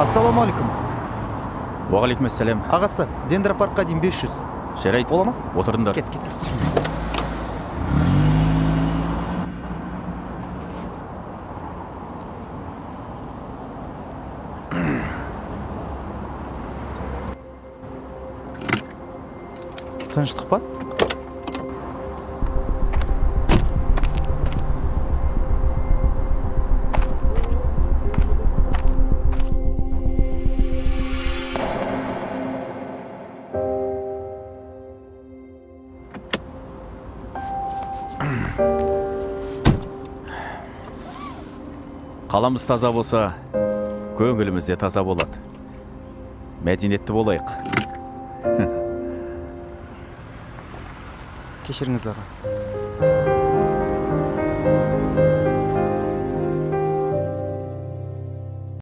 Ассаламу алейкум. Уағалейкум ассалам. Ағасы, Дендропаркқа дейін 500. Жарайды. Бола ма? Отырыңдар. Кет. Тыныштық па? Қаламыз таза болса, көңіліміз де таза болады. Мәдениетті болайық. Кешіріңіз аға.